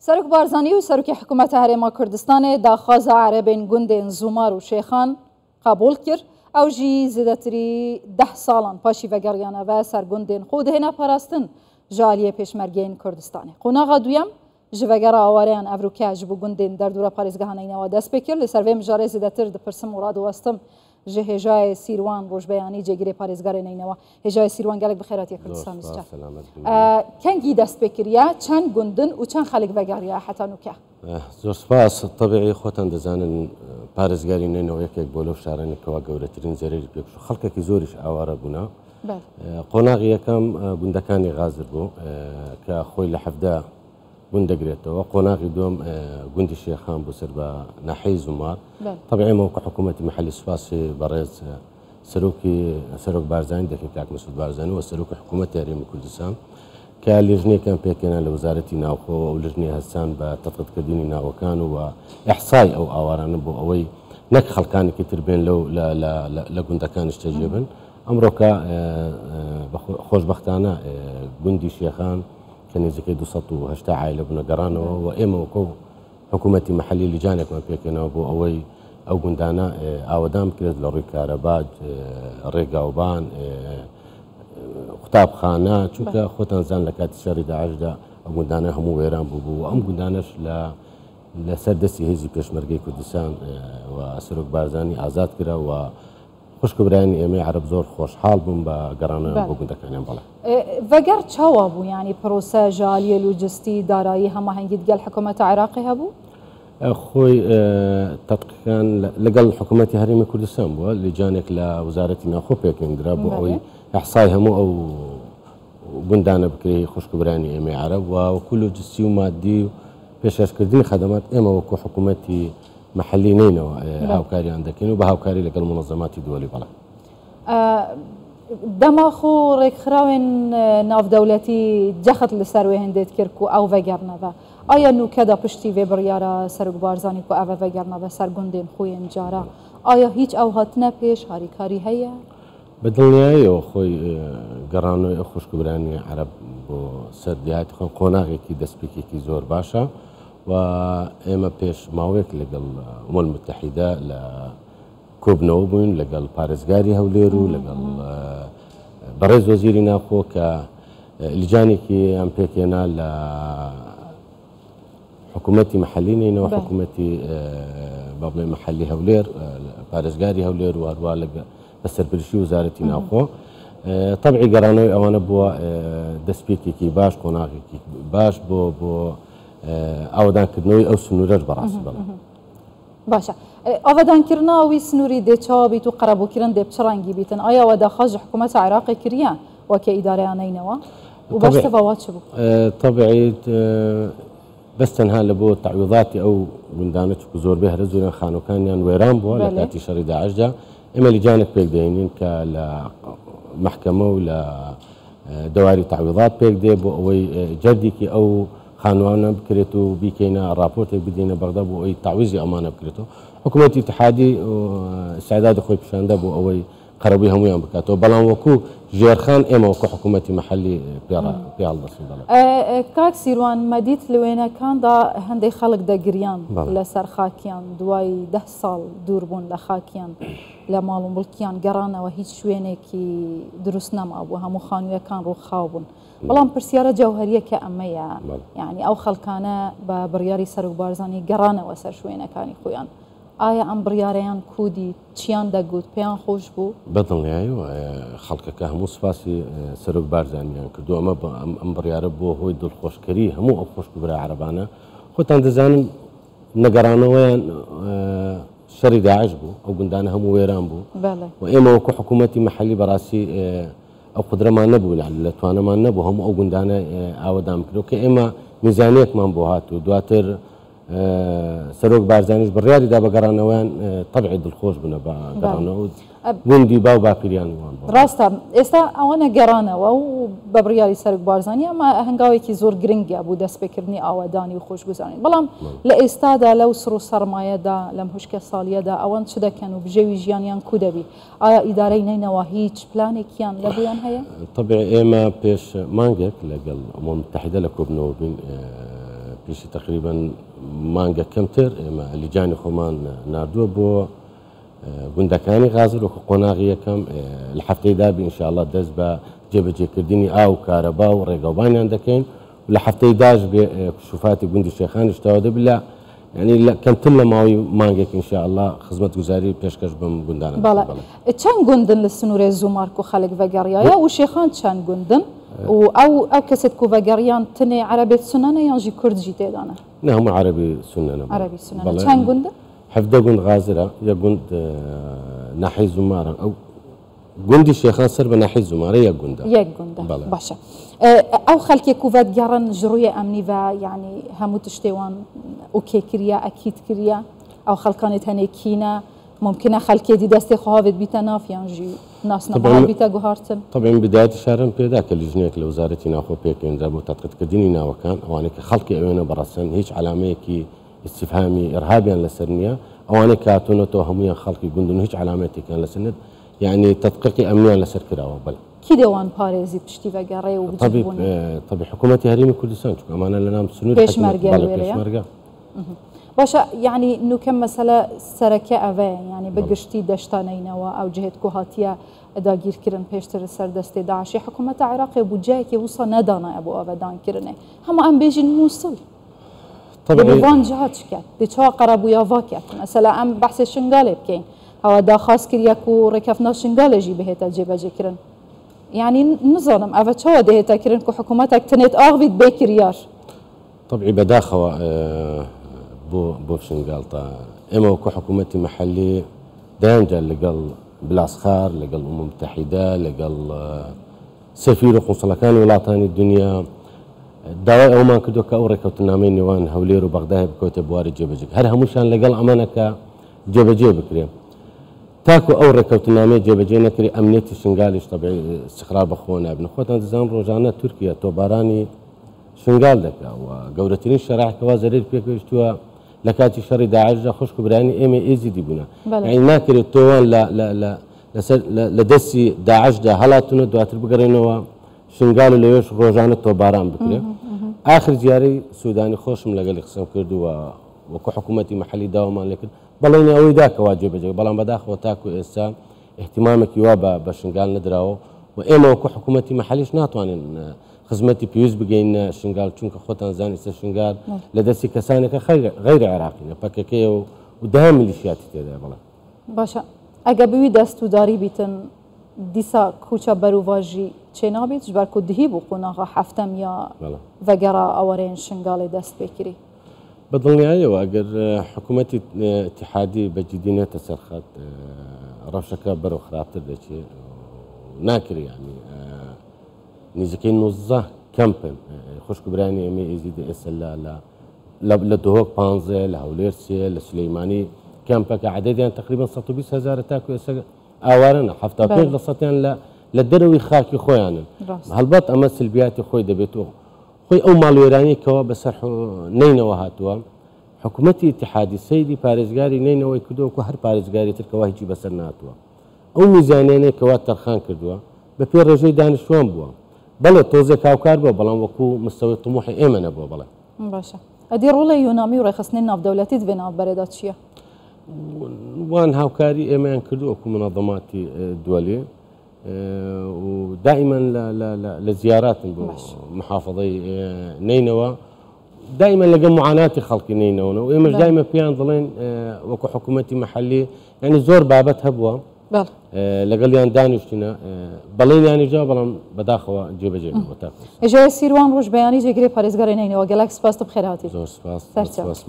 سەرۆک بارزانی و سەرۆکی حکوومەتە هەرێما کوردستانê daxwaza erebên gundên Zûmar û Şêxan qebûl kir. Ew jî zêdetirî 10 salan paşî vegeriyana ve ser gundên xwe dihêne parastin ji aliyê pêşmergeyên Kurdistanê. Qonaxa duyem ji vegera awareyan Evrûkê ji bo gundên derdora parêzgeha neynewa dest pê kir. Li ser vê mijarê zêdetir dipirsim û radiwestim ji hêjayê Sîrwan rojbeyanî cêgirê parêzgarê neynewa. Hêjayê Sîrwan gelek bi xêratiya Kurdistan bîst. Kengî dest pê kiriye çend gundin û çend xelek vegeriya heta nûke. زۆر سپاس طبیعی خۆتان دەزانن پارێزگاری نینەوە یەکێک بۆ لەو شارانێکەوە گەورەترین زەرێری پێکش خەڵکێکی زۆریش ئاوارە بوونا. قۆناغی یەکەم گوندەکانی غازر بوو کە خۆی لە 17 گوند دەگرێتەوە. قۆناغی دوم گوندی شێخان بوو سەر بە ناحەی زومار. طبیعی موقع حکوومەتی محلی سوپاسی بەڕێز سەرۆک بارزانی دەکەی کاک مەسعود بارزانی و سەرۆکی حکوومەتی هەرێمی کوردستان کە لژنێکیان پێکێنا لە وەزارەتی ناوخۆوە و لژنەی هەستان بە تەقیدکردنی ناوەکان و ئیحسای ئەو ئاوارانە بۆ ئەوەی نەک خەڵکانێکی تر بێن لە گوندەکانش تەجێ بن. ئەمڕۆکە خۆشبەختانە گوندی شێخان کە نزیکەی 280 عایلە بوونە گەڕانەوە و ئێمە وەکو حکوومەتی محلی لیجانێکمان پێکێنەوە بۆ ئەوەی ئەو گوندانە ئاوەدان بکرێت لە ڕووی کارەبات ڕێگاوبان قوتابخانە چونکە خۆتان زان لە کاتی شەڕی داعشدا ئەم گوندانە هەموو وێران بوو و ئەم گوندانەش لەسەر دەستی هێزی پێشمەرگەی کوردستان و سەرۆک بارزانی ئازاد کرا و خوشکبرانی ئێمەی عەرب زۆر خۆشحاڵ بوون بە گەڕانەوە بۆ گوندەکانیان. بەڵێ ڤەگەر چاوا بوو ینی پرۆسە ژالیە لوجستی دارایی هەماهەنگیت گەل حکوومەتە عێراقی هەبوو؟ خۆی تەدقیقان لەگەڵ حکوومەتی هەرێمی کوردستان بووە لیجانێک لە وەزارەتی ناوخۆ پێکێنرا بۆ ئەوەی ئیحسای هەموو ئەو گوندانە بکرێ خوشکبرانی ئێمەی عەرب و وەکو لۆجستی و مادی و پێشکەشکردنی خەدەمات ئێمە وەکو حکوومەتی محلی نینەوە هاوکاریان دەکەین و بە هاوکاری لەگەڵ منەظەماتی دووەلی. بەڵێ دەماخۆ ڕێکخراوێن ناودەوڵەتی جەخت لەسەر وێ هێندێت کرد و ئەو ڤەگەرنەوە ئایا نوکەدا پشتی وێ بڕیارە سەرۆک بارزانی و ئەوە ڤەگەرنەوە سەر گوندێن خۆیان جارە ئایا هیچ ئەو هاتنە پێش هاریکاری هەیە؟ بەدڵنیاییەوە خۆی گەڕانەوەی ئەو خوشکبرانی عەرب بۆ سەر دیهاتی خۆن قۆناغێکی دەستپێکێکی زۆر باشە و ئێمە پێش ماوەیەک لەگەڵ ئومەل متحیدە لە کۆبنەوە بووین لەگەڵ پارێزگاری هەولێر و لەگەڵ بەڕێز وەزیری ناوخۆ کە لیجانێکی ئەم پێکێنا لە حکوومەتی محلی نینەوە حکوومەتی با بڵێ محلی هەولێر پارێزگاری هەولێر و هەروە بە سەرپرشی وزارەتی ناوخۆ. طبعی گەڕانەوەی ئەوانە بووە دەستپێکێکی باش قۆناغێکی باش بۆ ئاوەدانکردنەوەی ئەو سنوورەش بەڕاستی. بڵێ باشە ئاوەدانکردنەوەی سنووری دێچاو بیت و قەرەبووکردن دێ چ ڕەنگی بیتن ئایا ئەوە داخواز حکوومەتە عێراقی کردیە وەکە ئیدارەیان نینەوە و باشتەوە چ بوو؟ طبعی بەس تەنها لە بۆ تعویضاتی ئەو گوندانە چکو زۆربەی هەرە زۆریان خانووکانیان وێران بووە لە کاتی شەڕی داعشدا. ئێمە لیجانێک پێک دێنین کە لە محکەمە و لە دەواری تعویضات پێک دێ بۆ ئەوەی جەردێکی ئەو خانوانە بکرێت و بیکەینە ڕاپۆرتێک بدەینە بەغدا بۆ ئەوەی تعویزی ئەمانە بکرێتەوە. حکوومەتی اتحادی استعدادی خۆی پیشاندە بۆ ئەوەی قەرەبووی هەموویان بکاتەوە بەڵام وەکو ژێرخان ئێمە وەکو حکوومەتی محلی پێڵدەسن. کاک سیروان مەدیت لە وێنەکاندا هەندێک خەڵک دەگریان لەسەر خاکیان دوای 10 ساڵ دوور بوون لە خاکیان لە ماڵ و مڵکیان گەڕانەوە هیچ شوێنێکی دروست نەمابوو هەموو خانوویەکان ڕووخاو بوون. بەڵام پرسیارە جەوهەریە کە ئەمەیە یعنی ئەو خەڵکانە بە بڕیاری سەرۆک بارزانی گەڕانەوە سەر شوێنەکانی خۆیان ئایا ئەم بڕیارەیان کودی چیان دەگوت پێیان خۆش بوو؟ بەدڵنیایی خەڵکەکە هەموو سوپاسی سەرۆک بارزانیان کردو ئەمە ئەم بڕیارە بۆ هۆی دڵخۆشکەری هەموو ئەو خۆشکبرە عەرەبانە. خۆتان دەزانن نەگەڕانەوەیان شەڕی داعش بوو ئەو گوندانە هەموو وێران بوو و ئێمە وەکو حکوومەتی محلی بەڕاستی ئەو قدرەمان نەبوو لە توانەمان نەبوو هەموو ئەو گوندانە ئاوەدان بکرێت کە ئێمە میزانیەکمان بۆ هاتوو دواتر سەرۆک بارزانیش بڕیاریدا بە گەڕانەوەیان طبعی دڵخۆش بوونە بە گەڕانەوە گوندی باو باپیریان وان. ڕاستە ئێستا ئەوانە گەڕانەوە و بە بڕیاری سەرۆک بارزانی ئەمە هەنگاوێکی زۆر گرنگە بوو دەستپێکردنی ئاوەدانی و خۆشگوزارانی. بەڵام لە ئێستادا لەو سڕ و سەرمایەدا لەم هوشکە ساڵیەدا ئەوان چ دەکەن و بژێوی ژیانیان کو دەبی؟ ئایا ئیدارەی نینەوە هیچ پلانێکیان لە بۆیان هەیە؟ طبعی ئێمە پێش مانگێک لەگەڵ ئومەل متحیدە لە کۆبنەوە بووین پیشی تقریبا مانگە کەمتر ئێمە لیجانی خۆمان نردووە بۆ گوندەکانی غازر وەکو قۆناغی یەکەم لە هەفتەیدا ئینشاءالله دەست بە جێبەجێکردنی ئاو و کارەبا و ڕێگەوبانیان دەکەین و لە هەفتەی داش بێ کشوفاتی گوندی شێخانیش تەواو دەبێت يعني کەمتر لە ماوەی مانگێک ئینشاءالله خزمەتگوزاری پێشکەش بم گوندانە. بەڵێ چەند گوندن لە سنوورێ زومارک و خەڵک ڤەگەڕیایە و شێخان چەند گوندن و ئەو کەسێک و ڤەگەڕیان تنێ عەرەبێت سونەنە یانژی کوردژی تێدانە؟ نه هەموو عەرەبی سونەنە. عەرەبی سونەنە. چەند گوندن؟ 17 گوند غازرە، یەک گوند ناحەی زومارە. ئەو گوندی شێخان سەر بە ناحەی زومارە یەک گوندە. یەک گوندە. باشە. ئەو خەڵکێک و ڤەگەڕن ji ڕووی ئەمنی و یعنی هەموو تشتێوان ئۆکێ کریە ئەکید کریە ئەو خەڵکانێت هەنێ کینە ممکنە خەڵکێتی دەستی خۆهاوێت بیتە نافیانژی ناسنەماڵ بیتە گوهارتن. طبعا بدایەتی شارم پێدا کە لیژنێک لە وزارەتی ناوخۆ پێکەوێنرا بۆ تەتقیقکردنی ناوەکان ئەوانەی کە خەڵکی ئەوێنە بەڕەسەن هیچ علامەیەکی استیفهامی ئێرهابیان لەسەر نییە ئەوانەی کاتونەتەوە هەمویان خەڵکی گوندن و هیچ علامەتێکیان لەسەر نێت یعنی تەتقیقی ئەمنیان لەسەر کراوە. بەڵێ کی دەوان پارێزی پشتی ڤەگەڕێ و طبعا حکوومەتی هەرێمی کوردستان چونکە ئەمانە لە نام سنوور پێشمەرگە. باشە یعنی نوکەم مەسەلە سەرەکە ئەوەیە یعنی بەگشتی دەشتانەینەوە ئەو جهێت کو هاتیە داگیرکردن پێشتر سەر دەستی داعشی حکوومەتە عێراقی بوجایەکی وسا نەدانایە بۆ ئەوەدانکردنێ هەموو ئەم بێژین مووسڵ بوان جهات شکات دچوا قەرەبوویا ڤاکات مەسەلە ئەم بەحسێ شنگالێ بکەین ئەوە داخواست کردیەک و ڕێکەفنا شنگالێژی بهێتە جێبەجێکردن یعنی نزانم ئەوە چاوە دەهێتەکردن و حکوومەتێک تنێت ئاغویت بێکریار طبعی بەداخەوە بۆ شنگالتە ئێمە وەکو حکوومەتی مەحەلی دایانجار لەگەڵ بلاسخار لەگەڵ ئومم متحیدە لەگەڵ سەفیر و قونسڵەکانی وڵاتانی دنیا داوای ئەومان کردو کە ئەو ڕێکەوتنامەی نێوان هەولێر و بەغداد بکەوتە بواری جێبەجێ هەر هەمووشان لەگەڵ ئەمانەکە جێبەجێ بکرێن تاکو ئەو ڕێکەوتنامەی جێبەجێ نەکری ئەمنیەتی شنگالیش تەبیعی استقرار بەخۆ نابن خۆتان دەزانن ڕۆژانە تورکیا تۆبارانی شنگال دەکا و گەورەترین شەڕاحکەوا زەرێر پێگەشتووە لە کاتی شەڕی داعشدا خوشک و برانی ئێمە ئێزیدی بوونە یعنی ناکرێت تۆوان لە دەستی داعشدا هەڵاتونە دواتر بگەڕێنەوە شنگال و لەوێش ڕۆژانە تۆباران بکرێت ئاخر زیارەی سوودانی خۆشم لەگەڵی قسەم کردووە وەکو حکوومەتی مەحەلی داوامان لێ کرد بەڵێنی ئەوەی داکەوا جێبەجێ بەڵام بەداخەوە تاکو ئێستا احتیمامێکی وا بە شنگال نەدراوە و ئێمە وەکو حکوومەتی مەحەلیش ناتوانین خزمەتی پێویست بگەینە شنگال چونکە خۆتان زانی سەر شنگال لە دەستی کەسانێکە غەیر عێراقینە پەکەکەیە و داهەم میلیشیاتی تێدا بڵێ باشە ئەگە بوی دەست و داری بیتن دیسا کوچە بەروڤاژی چێ نابێت ji ber ku dihî bû qonaxa heftem ya vegera awarên şingalê dest pêkirî بەدڵنیایەوە ئەگەر حکوومەتی اتحادی بەجددی نێتە سەرخەت ڕەوشەکە بەرەو خراپتر دەچێت ناکرێ ینی نزیکەی 19 کەمپن خوشک برانی ئەمە ئێزیدە ئێستا لە دهۆک 15 لە هەولێر 3 لە سلەیمانی کەمپەکە عەدەدیان تقریبا 120,000 تاکو ئێستا ئاوارەنە 75 لە سەدیان لە دەرەوەی خاکی خۆیانن هەڵبەت ئەمە سلبیاتی خۆی دەبێتەوە خۆی ئەو ماڵوێرانەیەکەوە بەسەر نینەوە هاتووە حکوومەتی اتحادی سەیری پارێزگاری نینەوەی کردووە هەر پارێزگاری ترکەوە هیچی بەسەر ناتووە ئەو میزانیانەیەکەوە تەرخان کردووە بە پێ ڕێژەی دانیشتوان بووە بەڵێ تۆزێک کاوکار بووە بەڵام وەکو مستەوەی طموحی ئێمە نەبووە بڵێ باشە ئەدی ڕۆڵی یۆنامی و ڕێخستنی ناودەوڵەتیت بێ ناوبەرێدا چییە؟ وان هاوکاری ئێمەیان کردو وەکو منەظەماتی دووەلێ و دائما لە زیاراتن بۆ محافظەی نینەوە دائما لەگەڵ معاناتی خەڵکی نینەوە و ئێمەش دائما پێیان دەڵێن وەکو حکوومەتی مەحەلی ینی زۆر بابەت هەبووە لەگەڵیان دانیشتینە بەڵێنیانی جا بەڵام بەداخەوە جێبەجێ ئێژای سیروان ڕۆژ بەیانی جێگرێ پارێزگاری نینەوە گەلاک سپاس بخێر هاتی زۆر سپاس